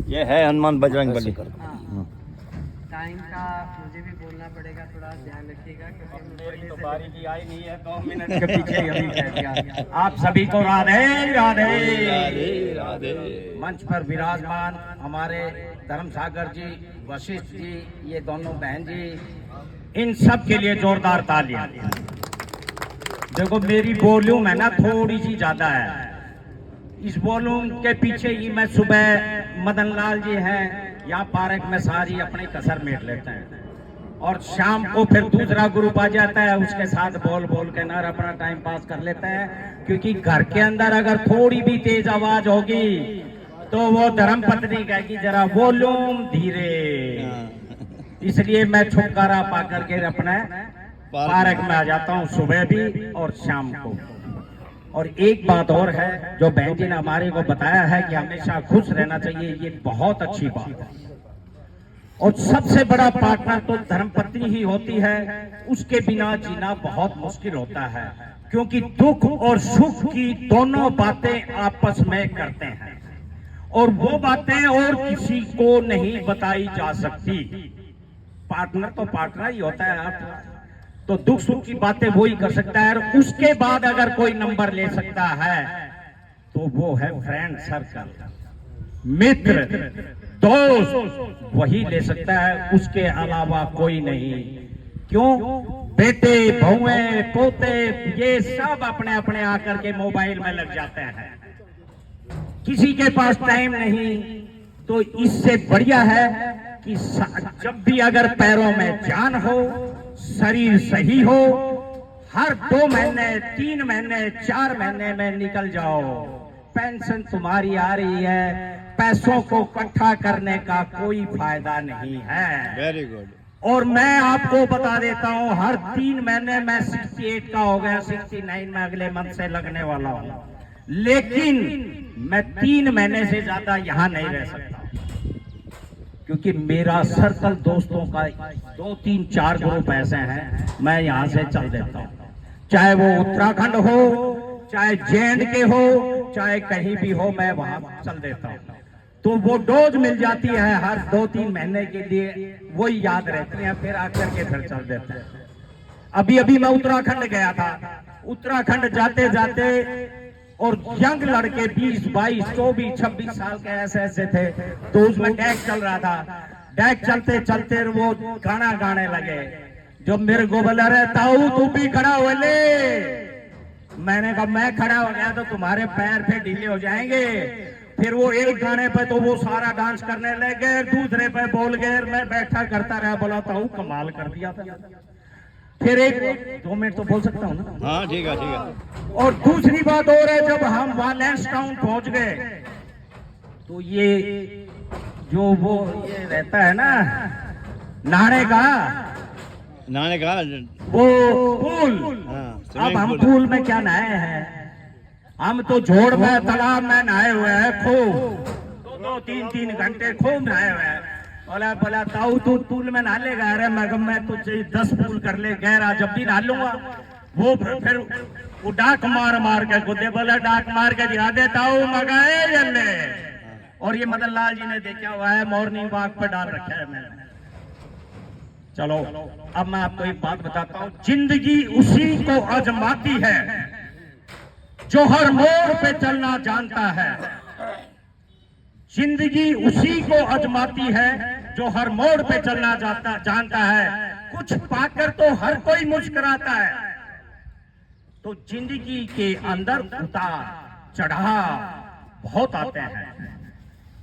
ये है हनुमान बजरंग बली। टाइम का मुझे भी बोलना पड़ेगा, थोड़ा ध्यान रखिएगा क्योंकि तो बारी की आई नहीं है, 2 मिनट के पीछे अभी कह दिया। आप सभी को राधे राधे। राधे। मंच पर विराजमान हमारे धर्म सागर जी, वशिष्ठ जी, ये दोनों बहन जी, इन सब के लिए जोरदार तालियां। देखो मेरी वॉल्यूम है ना थोड़ी सी ज्यादा है, इस वॉल्यूम के पीछे ही मैं सुबह मदन लाल जी हैं यहाँ पार्क में सारी अपनी कसर मेट लेते हैं, और शाम को फिर दूसरा ग्रुप आ जाता है, उसके साथ बोल बोल के ना अपना टाइम पास कर लेते हैं। क्योंकि घर के अंदर अगर थोड़ी भी तेज आवाज होगी तो वो धर्म पत्नी कहेगी जरा वॉल्यूम धीरे, इसलिए मैं छुटकारा पा करके अपने पार्क में आ जाता हूँ सुबह भी और शाम को। और एक बात और है जो बहन जी ने हमारे को बताया है कि हमेशा खुश रहना चाहिए, ये बहुत अच्छी बात है। और सबसे बड़ा पार्टनर तो धर्मपत्नी ही होती है, उसके बिना जीना बहुत मुश्किल होता है, क्योंकि दुख और सुख की दोनों बातें आपस में करते हैं, और वो बातें और किसी को नहीं बताई जा सकती। पार्टनर तो पार्टनर ही होता है, आप तो दुख सुख की बातें वो ही कर सकता है, और उसके बाद अगर कोई नंबर ले सकता है तो वो है फ्रेंड सर्कल, मित्र, दोस्त, वही ले सकता है, उसके अलावा कोई नहीं। क्यों? बेटे, बहुएं, पोते, ये सब अपने अपने आकर के मोबाइल में लग जाते हैं, किसी के पास टाइम नहीं। तो इससे बढ़िया है कि जब भी अगर पैरों में जान हो, शरीर सही हो, हर 2 महीने, 3 महीने, 4 महीने में निकल जाओ। पेंशन तुम्हारी आ रही है, पैसों को इकट्ठा करने का कोई फायदा नहीं है। Very good. और मैं आपको बता देता हूं, हर 3 महीने में 68 का हो गया, 69 में अगले मंथ से लगने वाला हूं, लेकिन मैं 3 महीने से ज्यादा यहां नहीं रह सकता, क्योंकि मेरा सर्कल दोस्तों का 2, 3, 4 ग्रुप ऐसे हैं, मैं यहां से चल देता हूं, चाहे वो उत्तराखंड हो, चाहे जे&के हो, चाहे कहीं भी हो, मैं वहां चल देता हूं। तो वो डोज मिल जाती है हर 2-3 महीने के लिए, वही याद रहती है, फिर आकर के फिर चल देते हैं। अभी मैं उत्तराखंड गया था, उत्तराखंड जाते जाते और यंग लड़के 20, 22, 24, 26 साल के ऐसे थे, तो उसमें डैक चल रहा था। डैक चलते चलते वो गाना गाने लगे, जो मेरे को बोला रहता हूँ तू भी खड़ा हो ले। मैंने कहा मैं खड़ा हो गया तो तुम्हारे पैर पे ढीले हो जाएंगे। फिर वो एक गाने पे तो वो सारा डांस करने लगे, दूसरे पे बोल गए, मैं बैठा करता रहा, बोला था कमाल कर दिया था। फिर 1-2 मिनट तो बोल सकता हूँ ना? हाँ ठीक है, ठीक है। और दूसरी बात और है, जब हम वालेंस टाउन पहुंच गए तो ये जो वो ये रहता है ना नहाने का वो पूल, अब हम पूल में क्या नहाए हैं, हम तो झोड़ में तालाब में नहाए हुए हैं, खूब 2-2, 3-3 घंटे खूब नहाए हुए हैं। बोला ताऊ तू पूल में नहा लेगा? अरे मैं तुझे 10 पूल कर ले, कह रहा जब भी नहा लूंगा। वो फिर वो डाक मार के खुदे बोला डाक मार के दिखा देता हूँ मगाए जल्ले। और ये मदन लाल जी ने देखा हुआ है, मॉर्निंग वॉक पे डाल रखा है मैंने। चलो अब मैं आपको एक बात बताता हूँ, जिंदगी उसी को आजमाती है जो हर मोड़ पे चलना जानता है। जिंदगी उसी को आजमाती है जो हर मोड़ पे चलना जानता है। कुछ पाकर तो हर कोई मुस्कुराता है। तो जिंदगी के अंदर उतार चढ़ाव बहुत आते हैं,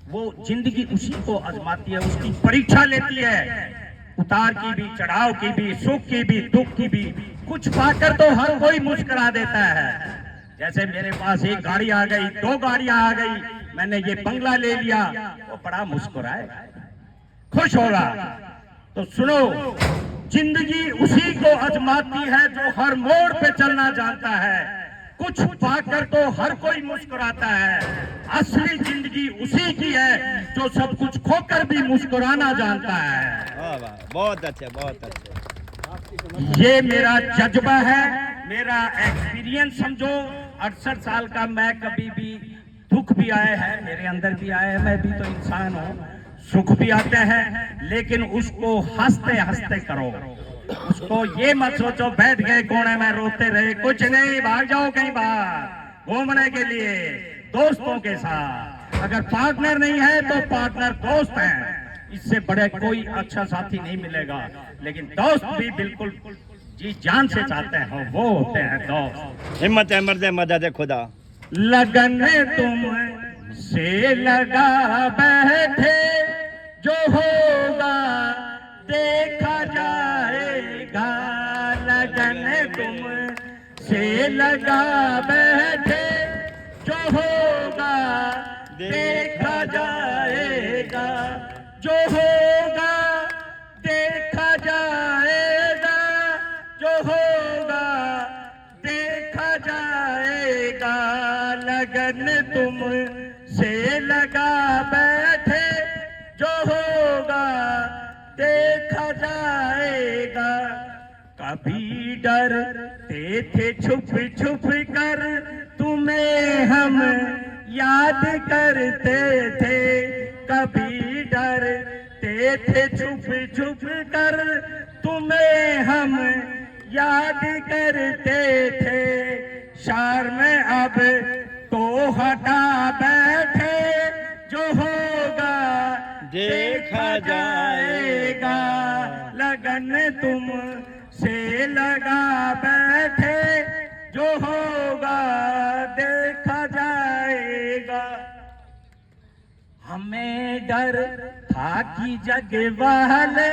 वो जिंदगी उसी को आजमाती है, उसकी परीक्षा लेती है, उतार की भी, चढ़ाव की भी, सुख की भी, दुख की भी। कुछ पाकर तो हर कोई मुस्कुरा देता है। जैसे मेरे पास एक गाड़ी आ गई, 2 गाड़ियां आ गई, मैंने ये बंगला ले लिया, वो बड़ा मुस्कुराए, खुश होगा। तो सुनो, जिंदगी उसी को आजमाती है जो हर मोड़ पे चलना जानता है। कुछ पाकर तो हर कोई मुस्कुराता है। असली जिंदगी उसी की है जो सब कुछ खोकर भी मुस्कुराना जानता है। बहुत अच्छे, बहुत अच्छे। ये मेरा जज्बा है, मेरा एक्सपीरियंस समझो। 68 साल का मैं कभी भी दुख भी आए हैं, मेरे अंदर भी आए हैं, मैं भी तो इंसान हूँ, सुख भी आते हैं, लेकिन उसको हंसते हंसते करो। उसको ये मत सोचो बैठ गए कोने में रोते रहे, कुछ नहीं, भाग जाओ कहीं बाहर घूमने के लिए दोस्तों के साथ। अगर पार्टनर नहीं है तो पार्टनर दोस्त है, इससे बड़े कोई अच्छा साथी नहीं मिलेगा। लेकिन दोस्त भी बिल्कुल जी जान से चाहते हैं, वो होते हैं दोस्त। हिम्मत है मर्द मदद खुदा। लगन तुम से लगा बैठे, जो होगा देखा जाएगा। लगन तुम से लगा बैठे, जो होगा देखा जाएगा। जो होगा देखा जाएगा, जो होगा देखा जाएगा। लगन तुम से लगा बैठे, जो होगा देखा जाएगा। कभी डरते थे छुप छुप कर, तुम्हें हम याद करते थे। कभी डरते थे छुप छुप कर, तुम्हें हम याद करते थे। शर्म अब तो हटा बैठे, जो होगा देखा जाएगा। लगन तुम से लगा बैठे, जो होगा देखा जाएगा। हमें डर था कि जग वाले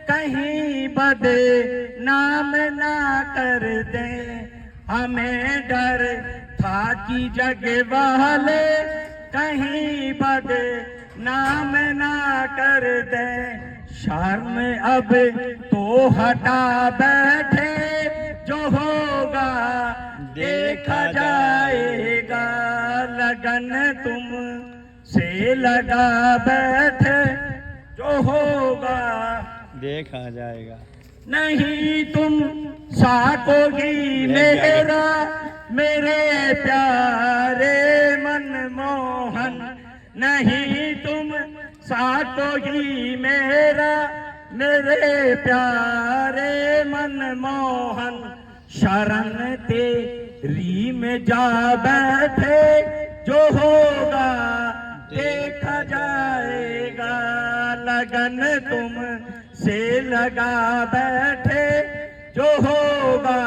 कहीं बदनाम ना कर दे। हमें डर था कि जग वाले कहीं बदनाम ना कर दे। शर्म अब तो हटा बैठे, जो होगा देखा जाएगा। लगन तुम से लगा बैठे, जो होगा देखा जाएगा। नहीं तुम साकोगी मेरा, मेरे प्यारे मनमोहन। नहीं तुम साकोगी मेरा, मेरे प्यारे मनमोहन। शरण तेरी में जा बैठे, जो होगा देखा जाएगा। लगन तुम से लगा बैठे, जो होगा